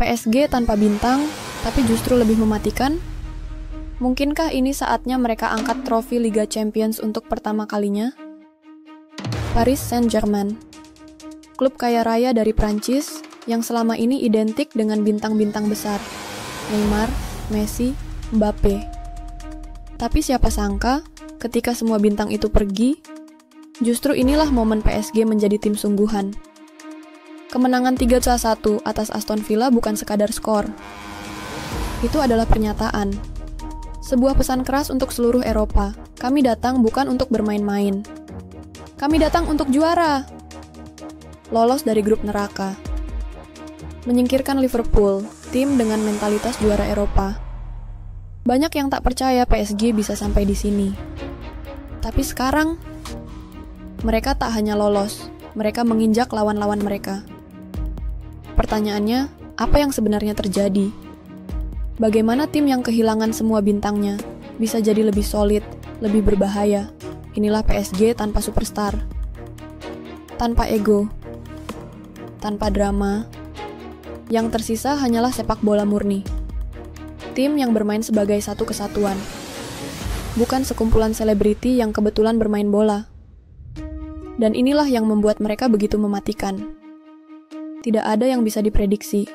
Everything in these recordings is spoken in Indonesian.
PSG tanpa bintang, tapi justru lebih mematikan? Mungkinkah ini saatnya mereka angkat trofi Liga Champions untuk pertama kalinya? Paris Saint-Germain, klub kaya raya dari Prancis yang selama ini identik dengan bintang-bintang besar, Neymar, Messi, Mbappe. Tapi siapa sangka, ketika semua bintang itu pergi, justru inilah momen PSG menjadi tim sungguhan. Kemenangan 3-1 atas Aston Villa bukan sekadar skor. Itu adalah pernyataan. Sebuah pesan keras untuk seluruh Eropa. Kami datang bukan untuk bermain-main. Kami datang untuk juara. Lolos dari grup neraka. Menyingkirkan Liverpool, tim dengan mentalitas juara Eropa. Banyak yang tak percaya PSG bisa sampai di sini. Tapi sekarang, mereka tak hanya lolos, mereka menginjak lawan-lawan mereka. Pertanyaannya, apa yang sebenarnya terjadi? Bagaimana tim yang kehilangan semua bintangnya bisa jadi lebih solid, lebih berbahaya? Inilah PSG tanpa superstar. Tanpa ego. Tanpa drama. Yang tersisa hanyalah sepak bola murni. Tim yang bermain sebagai satu kesatuan. Bukan sekumpulan selebriti yang kebetulan bermain bola. Dan inilah yang membuat mereka begitu mematikan. Tidak ada yang bisa diprediksi.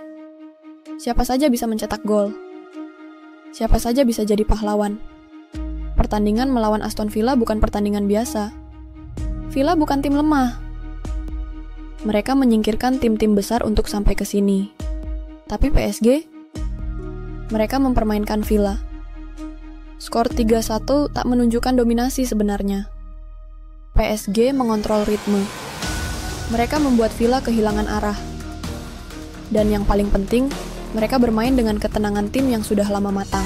Siapa saja bisa mencetak gol. Siapa saja bisa jadi pahlawan. Pertandingan melawan Aston Villa bukan pertandingan biasa. Villa bukan tim lemah. Mereka menyingkirkan tim-tim besar untuk sampai ke sini. Tapi PSG, mereka mempermainkan Villa. Skor 3-1 tak menunjukkan dominasi sebenarnya. PSG mengontrol ritme. Mereka membuat Villa kehilangan arah. Dan yang paling penting, mereka bermain dengan ketenangan tim yang sudah lama matang.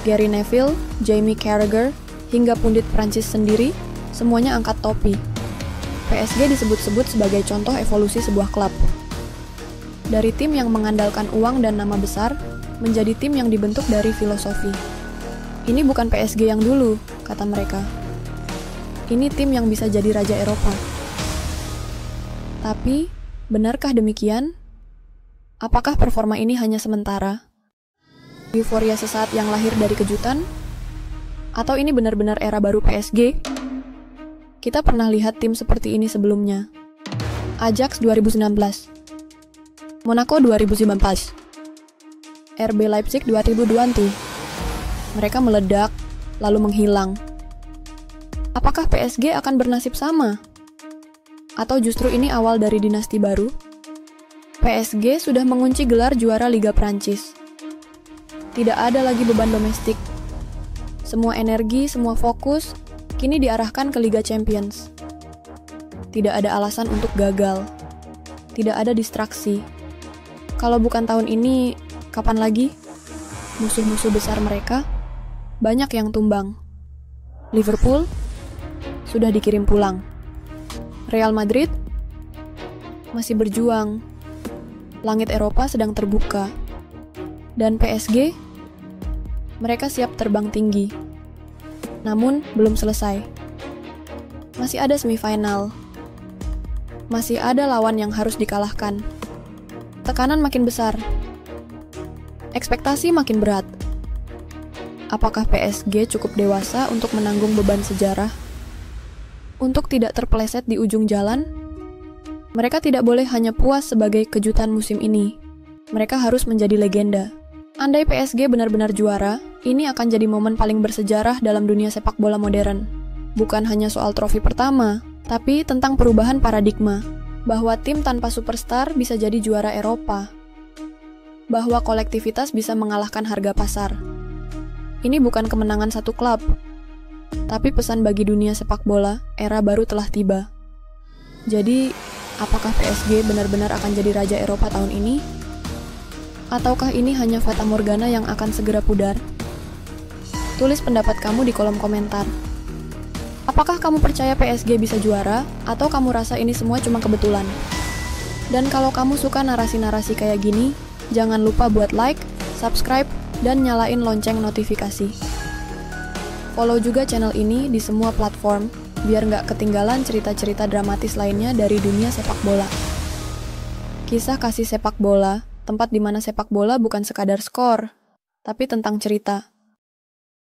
Gary Neville, Jamie Carragher, hingga pundit Prancis sendiri, semuanya angkat topi. PSG disebut-sebut sebagai contoh evolusi sebuah klub. Dari tim yang mengandalkan uang dan nama besar, menjadi tim yang dibentuk dari filosofi. Ini bukan PSG yang dulu, kata mereka. Ini tim yang bisa jadi raja Eropa. Tapi, benarkah demikian? Apakah performa ini hanya sementara? Euforia sesaat yang lahir dari kejutan? Atau ini benar-benar era baru PSG? Kita pernah lihat tim seperti ini sebelumnya. Ajax 2019, Monaco 2019, RB Leipzig 2020. Mereka meledak, lalu menghilang. Apakah PSG akan bernasib sama? Atau justru ini awal dari dinasti baru? PSG sudah mengunci gelar juara Liga Prancis. Tidak ada lagi beban domestik. Semua energi, semua fokus, kini diarahkan ke Liga Champions. Tidak ada alasan untuk gagal. Tidak ada distraksi. Kalau bukan tahun ini, kapan lagi? Musuh-musuh besar mereka, banyak yang tumbang. Liverpool sudah dikirim pulang. Real Madrid masih berjuang. Langit Eropa sedang terbuka. Dan PSG, mereka siap terbang tinggi. Namun, belum selesai. Masih ada semifinal. Masih ada lawan yang harus dikalahkan. Tekanan makin besar. Ekspektasi makin berat. Apakah PSG cukup dewasa untuk menanggung beban sejarah? Untuk tidak terpeleset di ujung jalan? Mereka tidak boleh hanya puas sebagai kejutan musim ini. Mereka harus menjadi legenda. Andai PSG benar-benar juara, ini akan jadi momen paling bersejarah dalam dunia sepak bola modern. Bukan hanya soal trofi pertama, tapi tentang perubahan paradigma. Bahwa tim tanpa superstar bisa jadi juara Eropa. Bahwa kolektivitas bisa mengalahkan harga pasar. Ini bukan kemenangan satu klub, tapi pesan bagi dunia sepak bola, era baru telah tiba. Jadi, apakah PSG benar-benar akan jadi raja Eropa tahun ini? Ataukah ini hanya fata morgana yang akan segera pudar? Tulis pendapat kamu di kolom komentar. Apakah kamu percaya PSG bisa juara, atau kamu rasa ini semua cuma kebetulan? Dan kalau kamu suka narasi-narasi kayak gini, jangan lupa buat like, subscribe, dan nyalain lonceng notifikasi. Follow juga channel ini di semua platform, biar nggak ketinggalan cerita-cerita dramatis lainnya dari dunia sepak bola. Kisah kasih sepak bola tempat di mana sepak bola bukan sekadar skor, tapi tentang cerita.